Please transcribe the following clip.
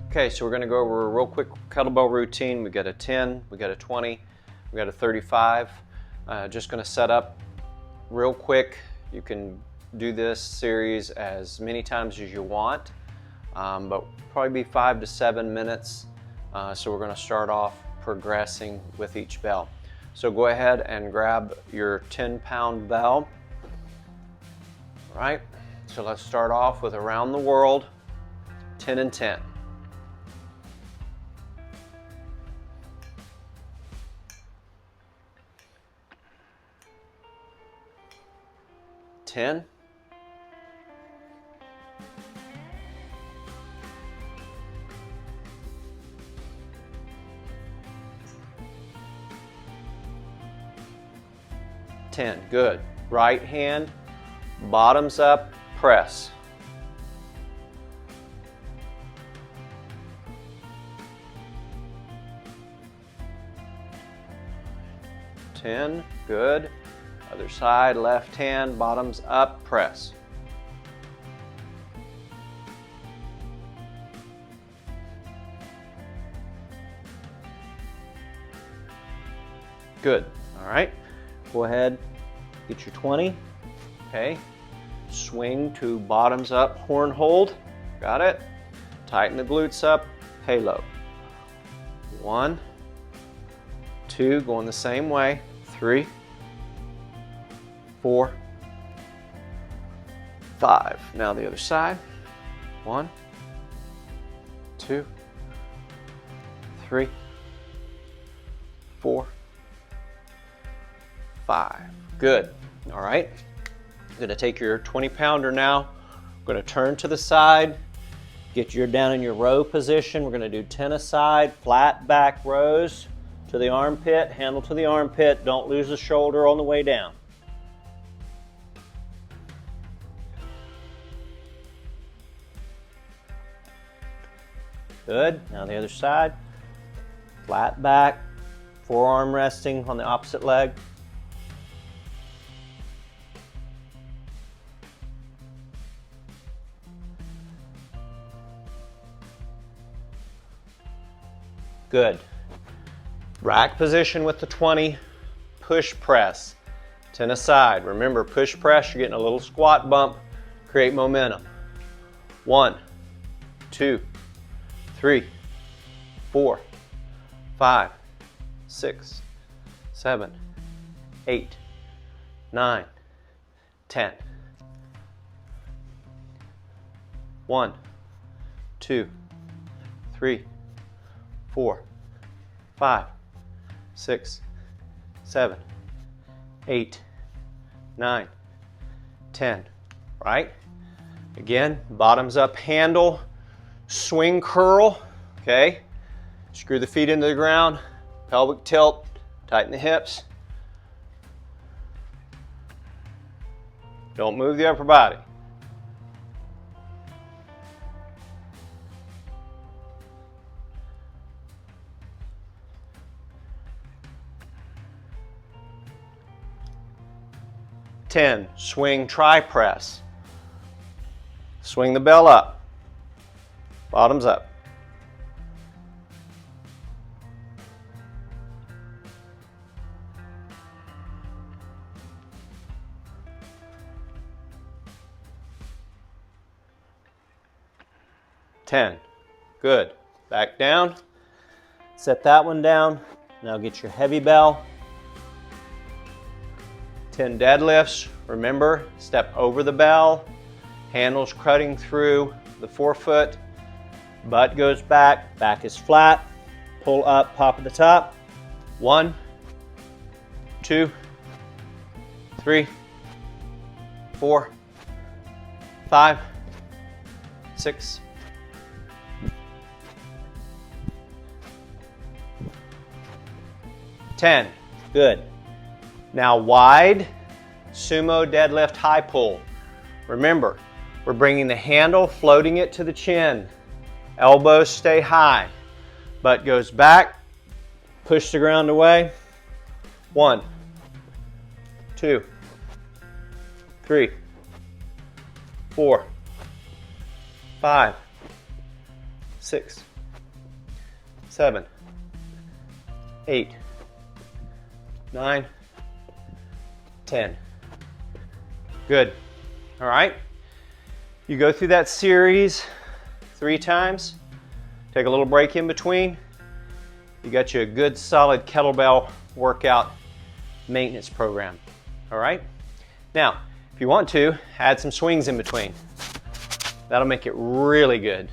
Okay, so we're going to go over a real quick kettlebell routine. We got a 10, we got a 20, we got a 35. Just going to set up real quick. You can do this series as many times as you want, but probably be 5 to 7 minutes. So we're going to start off progressing with each bell. So go ahead and grab your 10-pound bell. All right, so let's start off with around the world, 10 and 10. 10, 10, good. Right hand, bottoms up, press. 10, good. Other side, left hand, bottoms up, press. Good. All right. Go ahead, get your 20. Okay. Swing to bottoms up, horn hold. Got it. Tighten the glutes up, halo. 1, 2, going the same way. 3, 4, 5. Now the other side. 1, 2, 3, 4, 5. Good. All right. You're going to take your 20-pounder now. We're going to turn to the side. Get you down in your row position. We're going to do 10 a side, flat back rows to the armpit, handle to the armpit. Don't lose the shoulder on the way down. Good. Now the other side. Flat back, forearm resting on the opposite leg. Good. Rack position with the 20, push press, 10 aside. Remember, push press, you're getting a little squat bump, create momentum. 1, 2, 3, 4, 5, 6, 7, 8, 9, 10. 1, 2, 3, 4, 5, 6, 7, 8, 9, 10. Right? Again, bottoms up handle, swing curl. Okay? Screw the feet into the ground, pelvic tilt, tighten the hips. Don't move the upper body. Swing tri-press. Swing the bell up. Bottoms up. Good. Back down. Set that one down. Now get your heavy bell. 10 deadlifts. Remember, step over the bell. Handles cutting through the forefoot. Butt goes back. Back is flat. Pull up, pop at the top. 1, 2, 3, 4, 5, 6, 10. Good. Now wide sumo deadlift high pull. Remember, we're bringing the handle, floating it to the chin. Elbows stay high. Butt goes back. Push the ground away. 1, 2, 3, 4, 5, 6, 7, 8, 9, 10. Good. All right. You go through that series 3 times. Take a little break in between. You got you a good solid kettlebell workout maintenance program. All right. Now, if you want to, add some swings in between. That'll make it really good.